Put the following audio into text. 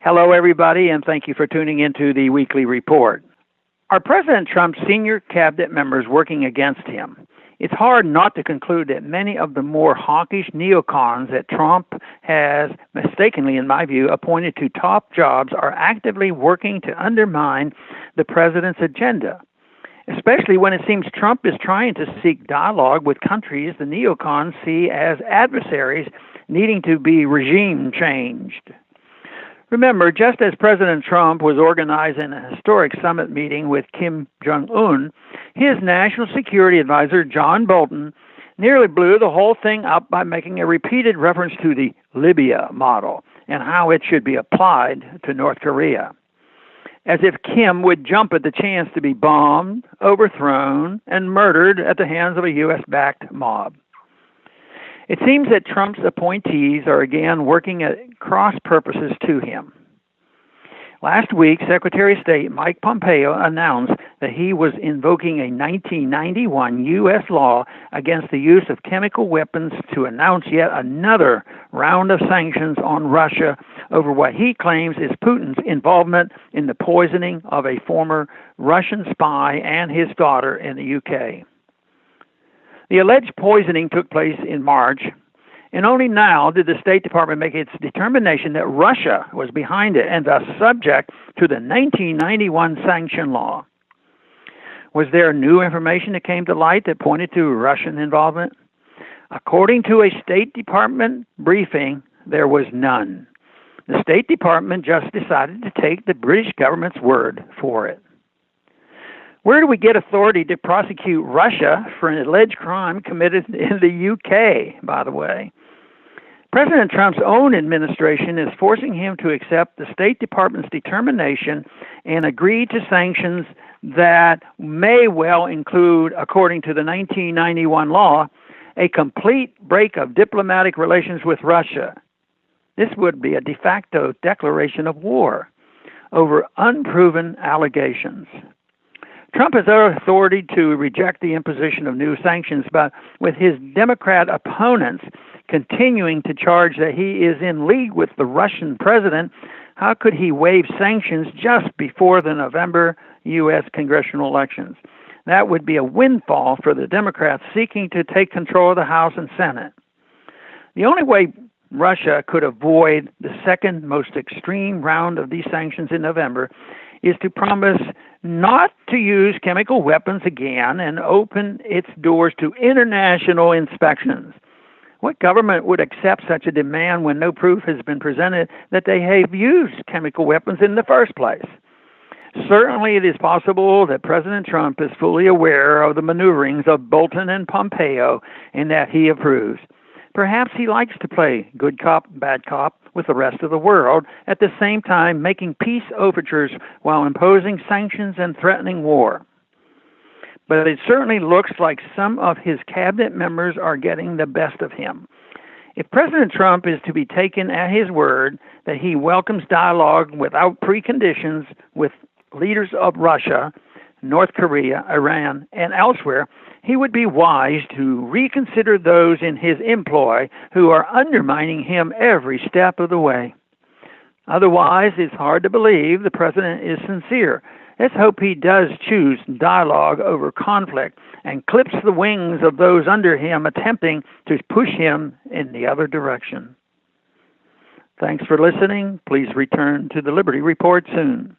Hello, everybody, and thank you for tuning into the weekly report. Are President Trump's senior cabinet members working against him? It's hard not to conclude that many of the more hawkish neocons that Trump has, mistakenly in my view, appointed to top jobs are actively working to undermine the president's agenda, especially when it seems Trump is trying to seek dialogue with countries the neocons see as adversaries needing to be regime changed. Remember, just as President Trump was organizing a historic summit meeting with Kim Jong-un, his national security advisor, John Bolton, nearly blew the whole thing up by making a repeated reference to the Libya model and how it should be applied to North Korea, as if Kim would jump at the chance to be bombed, overthrown, and murdered at the hands of a U.S.-backed mob. It seems that Trump's appointees are again working at cross purposes to him. Last week, Secretary of State Mike Pompeo announced that he was invoking a 1991 U.S. law against the use of chemical weapons to announce yet another round of sanctions on Russia over what he claims is Putin's involvement in the poisoning of a former Russian spy and his daughter in the U.K. The alleged poisoning took place in March, and only now did the State Department make its determination that Russia was behind it and thus subject to the 1991 sanction law. Was there new information that came to light that pointed to Russian involvement? According to a State Department briefing, there was none. The State Department just decided to take the British government's word for it. Where do we get authority to prosecute Russia for an alleged crime committed in the UK, by the way? President Trump's own administration is forcing him to accept the State Department's determination and agree to sanctions that may well include, according to the 1991 law, a complete break of diplomatic relations with Russia. This would be a de facto declaration of war over unproven allegations. Trump has authority to reject the imposition of new sanctions, but with his Democrat opponents continuing to charge that he is in league with the Russian president, how could he waive sanctions just before the November U.S. congressional elections? That would be a windfall for the Democrats seeking to take control of the House and Senate. The only way Russia could avoid the second most extreme round of these sanctions in November is to promise not to use chemical weapons again and open its doors to international inspections. What government would accept such a demand when no proof has been presented that they have used chemical weapons in the first place? Certainly it is possible that President Trump is fully aware of the maneuverings of Bolton and Pompeo and that he approves. Perhaps he likes to play good cop, bad cop with the rest of the world, at the same time making peace overtures while imposing sanctions and threatening war. But it certainly looks like some of his cabinet members are getting the best of him. If President Trump is to be taken at his word that he welcomes dialogue without preconditions with leaders of Russia, North Korea, Iran, and elsewhere, he would be wise to reconsider those in his employ who are undermining him every step of the way. Otherwise, it's hard to believe the president is sincere. Let's hope he does choose dialogue over conflict and clips the wings of those under him attempting to push him in the other direction. Thanks for listening. Please return to the Liberty Report soon.